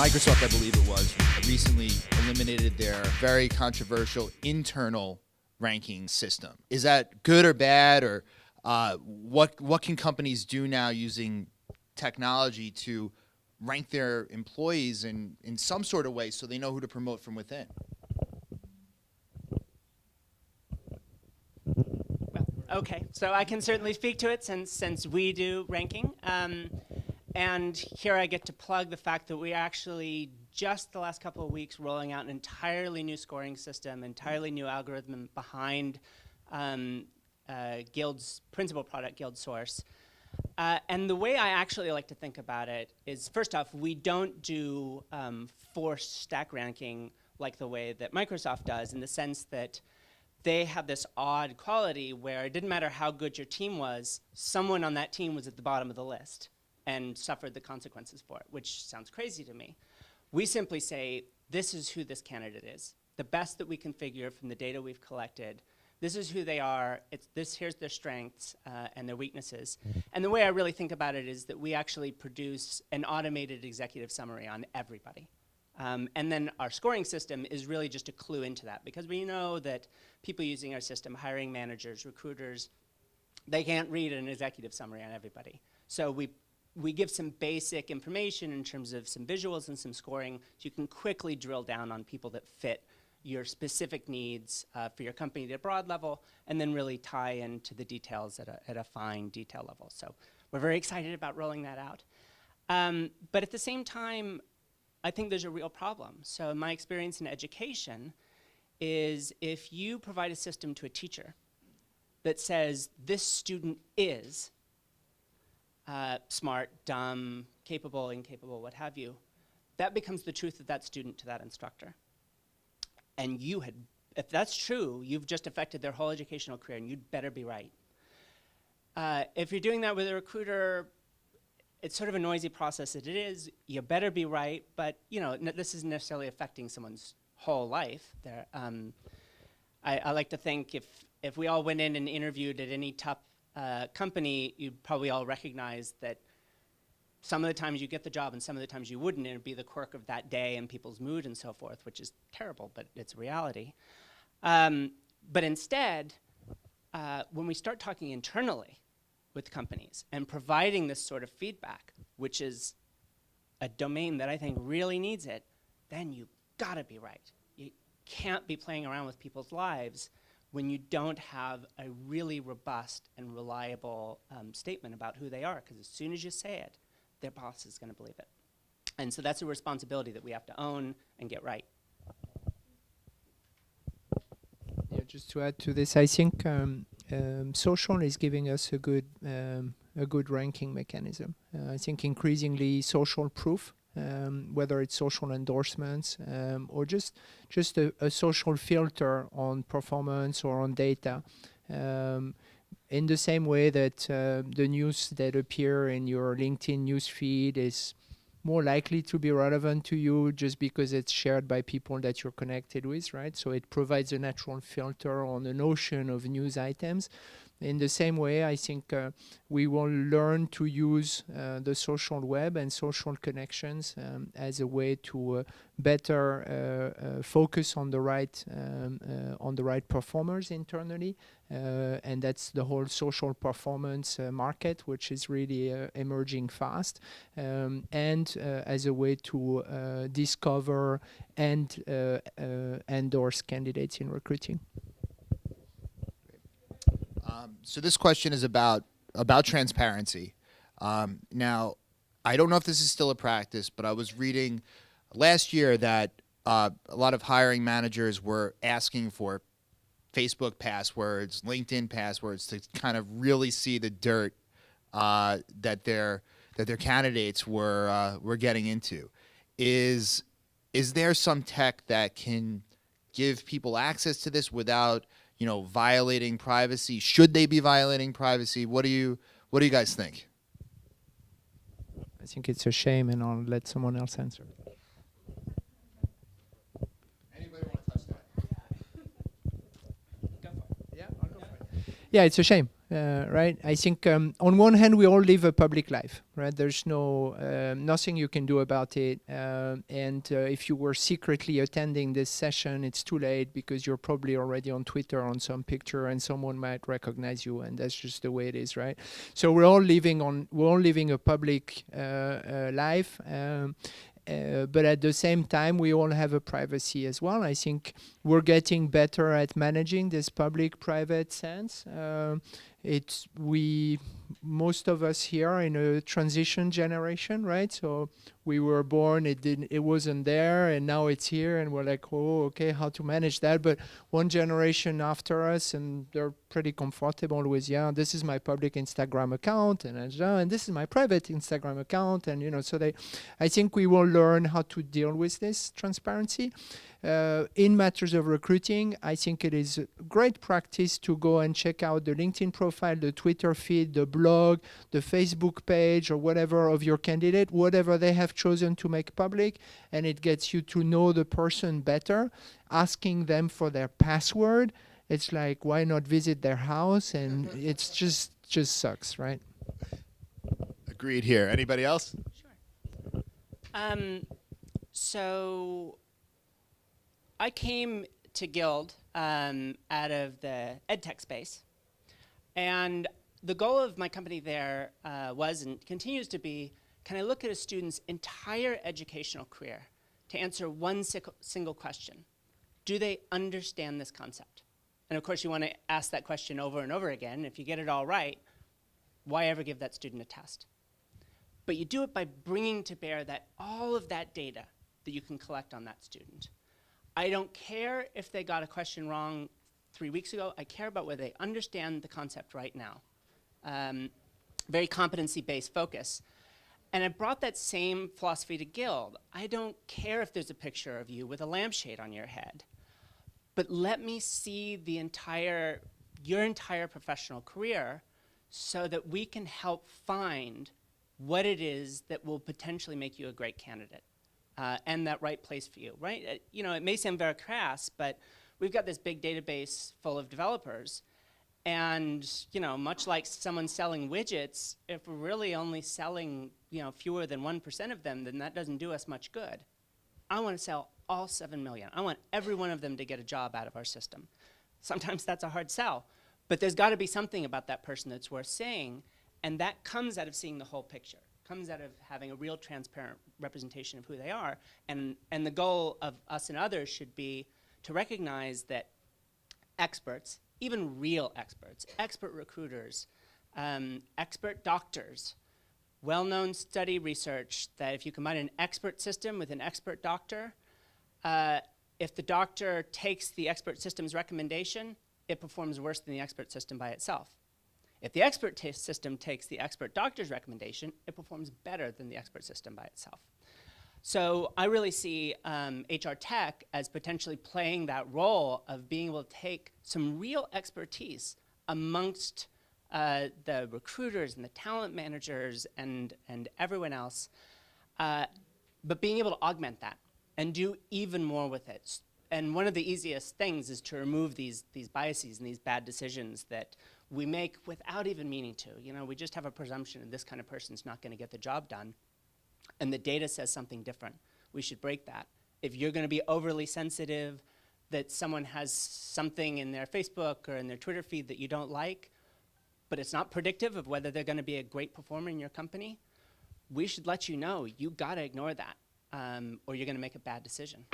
Microsoft, I believe it was, recently eliminated their very controversial internal ranking system. Is that good or bad, or what can companies do now using technology to rank their employees in some sort of way so they know who to promote from within? Okay, so I can certainly speak to it since we do ranking. And here I get to plug the fact that we actually, just the last couple of weeks, rolling out an entirely new scoring system, entirely new algorithm behind Guild's principal product, Guild Source. And the way I actually like to think about it is, first off, we don't do forced stack ranking like the way that Microsoft does, in the sense that they have this odd quality where it didn't matter how good your team was, someone on that team was at the bottom of the list and suffered the consequences for it, which sounds crazy to me. We simply say, this is who this candidate is. The best that we can figure from the data we've collected. This is who they are. Here's their strengths and their weaknesses. And the way I really think about it is that we actually produce an automated executive summary on everybody. And then our scoring system is really just a clue into that, because we know that people using our system, hiring managers, recruiters, they can't read an executive summary on everybody. So we give some basic information in terms of some visuals and some scoring, so you can quickly drill down on people that fit your specific needs for your company at a broad level, and then really tie into the details at a fine detail level. So we're very excited about rolling that out. But at the same time, I think there's a real problem. So my experience in education is, if you provide a system to a teacher that says this student is smart, dumb, capable, incapable, what have you, that becomes the truth of that student to that instructor. And if that's true, you've just affected their whole educational career, and you'd better be right. If you're doing that with a recruiter, it's sort of a noisy process as it is. You better be right, but this isn't necessarily affecting someone's whole life. I like to think if we all went in and interviewed at any top company, you'd probably all recognize that some of the times you get the job and some of the times you wouldn't, and it'd be the quirk of that day and people's mood and so forth, which is terrible, but it's reality. But instead, when we start talking internally with companies and providing this sort of feedback, which is a domain that I think really needs it, then you've got to be right. You can't be playing around with people's lives when you don't have a really robust and reliable statement about who they are, because as soon as you say it, their boss is going to believe it. And so that's a responsibility that we have to own and get right. Yeah, just to add to this, I think social is giving us a good ranking mechanism. I think increasingly social proof, whether it's social endorsements or just a social filter on performance or on data. In the same way that the news that appear in your LinkedIn newsfeed is more likely to be relevant to you just because it's shared by people that you're connected with, right? So it provides a natural filter on an ocean of news items. In the same way, I think we will learn to use the social web and social connections as a way to better focus on the right performers internally, and that's the whole social performance market, which is really emerging fast, and as a way to discover and endorse candidates in recruiting. So this question is about transparency. Now, I don't know if this is still a practice, but I was reading last year that a lot of hiring managers were asking for Facebook passwords, LinkedIn passwords, to kind of really see the dirt that their candidates were getting into. Is there some tech that can give people access to this without violating privacy? Should they be violating privacy? What do you guys think? I think it's a shame, and I'll let someone else answer. Anybody want to touch that? Go for it. Yeah, I'll go for it. Yeah, it's a shame. right? I think on one hand we all live a public life, right? There's no nothing you can do about it, and if you were secretly attending this session, it's too late because you're probably already on Twitter on some picture, and someone might recognize you, and that's just the way it is, right? So we're all living a public life. But at the same time, we all have a privacy as well. I think we're getting better at managing this public-private sense. Most of us here are in a transition generation, right? So we were born, it wasn't there, and now it's here, and we're like, oh, okay, how to manage that? But one generation after us, and they're pretty comfortable with, yeah, this is my public Instagram account, and this is my private Instagram account, and so I think we will learn how to deal with this transparency. In matters of recruiting, I think it is great practice to go and check out the LinkedIn profile, the Twitter feed, the blog, the Facebook page, or whatever of your candidate, whatever they have chosen to make public, and it gets you to know the person better. Asking them for their password, it's like, why not visit their house? And it's just sucks, right? Agreed here. Anybody else? Sure. So I came to Guild out of the edtech space, and the goal of my company there was and continues to be, can I look at a student's entire educational career to answer one single question? Do they understand this concept? And of course, you want to ask that question over and over again. If you get it all right, why ever give that student a test? But you do it by bringing to bear all of that data that you can collect on that student. I don't care if they got a question wrong 3 weeks ago. I care about whether they understand the concept right now. Very competency-based focus. And I brought that same philosophy to Guild. I don't care if there's a picture of you with a lampshade on your head, but let me see your entire professional career so that we can help find what it is that will potentially make you a great candidate. And that right place for you, right? It may sound very crass, but we've got this big database full of developers, and much like someone selling widgets, if we're really only selling fewer than 1% of them, then that doesn't do us much good. I want to sell all 7 million. I want every one of them to get a job out of our system. Sometimes that's a hard sell, but there's got to be something about that person that's worth saying, and that comes out of seeing the whole picture. Comes out of having a real transparent representation of who they are. And the goal of us and others should be to recognize that experts, even real experts, expert recruiters, expert doctors, well-known study research that if you combine an expert system with an expert doctor, if the doctor takes the expert system's recommendation, it performs worse than the expert system by itself. If the expert system takes the expert doctor's recommendation, it performs better than the expert system by itself. So I really see HR tech as potentially playing that role of being able to take some real expertise amongst the recruiters and the talent managers and everyone else, but being able to augment that and do even more with it. And one of the easiest things is to remove these biases and these bad decisions that we make without even meaning to. We just have a presumption that this kind of person's not going to get the job done, and the data says something different. We should break that. If you're going to be overly sensitive that someone has something in their Facebook or in their Twitter feed that you don't like, but it's not predictive of whether they're going to be a great performer in your company, we should let you know you got to ignore that, or you're going to make a bad decision.